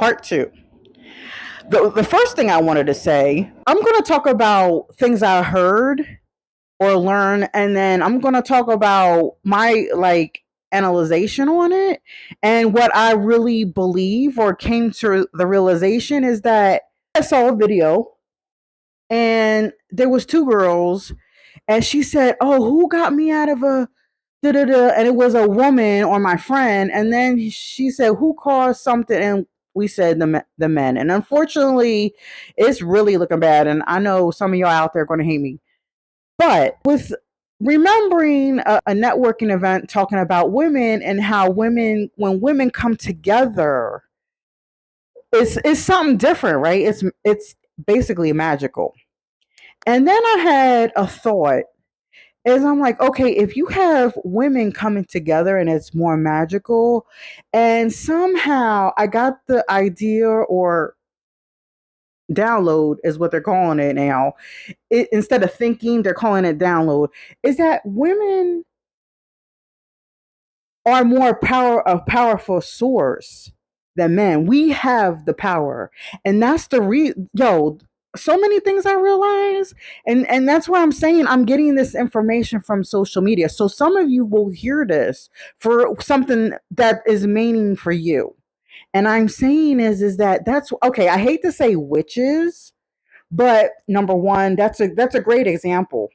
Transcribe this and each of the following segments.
Part two. The first thing I wanted to say, I'm going to talk about things I heard or learn, and then I'm going to talk about my analyzation on it. And what I really believe or came to the realization is that I saw a video and there was two girls, and she said, "Oh, who got me out of a da da da?" And it was a woman or my friend. And then she said, "Who caused something?" And we said the men. And unfortunately, it's really looking bad. And I know some of y'all out there are going to hate me, but with remembering a networking event talking about women and how women, when women come together, it's something different, right? It's basically magical. And then I had a thought is I'm like, okay, if you have women coming together and it's more magical, and somehow I got the idea or download is what they're calling it now. Instead of thinking, they're calling it download. Is that women are more powerful source than men. We have the power, and that's the yo. So many things I realize, and that's why I'm saying I'm getting this information from social media. So some of you will hear this for something that is meaning for you. And I'm saying is that that's okay. I hate to say witches, but number one, that's a great example.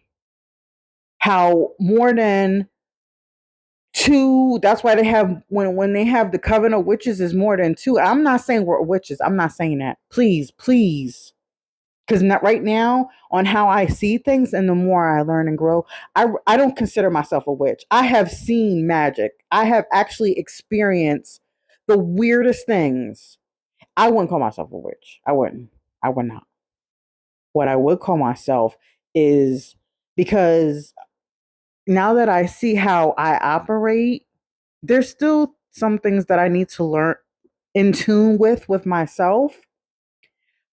How more than two, that's why they have when they have the coven of witches is more than two. I'm not saying we're witches. I'm not saying that. Please. Because not right now, on how I see things and the more I learn and grow, I don't consider myself a witch. I have seen magic. I have actually experienced the weirdest things. I wouldn't call myself a witch. I wouldn't. I would not. What I would call myself is, because now that I see how I operate, there's still some things that I need to learn in tune with myself.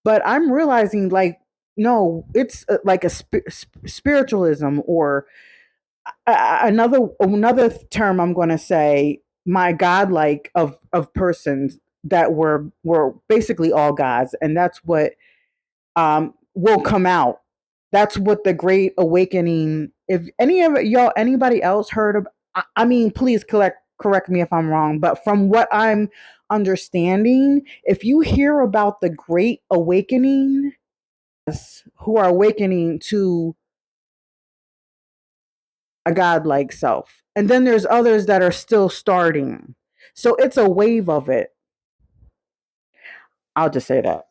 But I'm realizing, like, no, it's like a spiritualism, or another term I'm going to say, my godlike of persons that were basically all gods, and that's what will come out. That's what the Great Awakening. If any of y'all, anybody else heard of, I mean, please correct me if I'm wrong, but from what I'm understanding, if you hear about the Great Awakening, who are awakening to a godlike self, and then there's others that are still starting. So it's a wave of it. I'll just say that.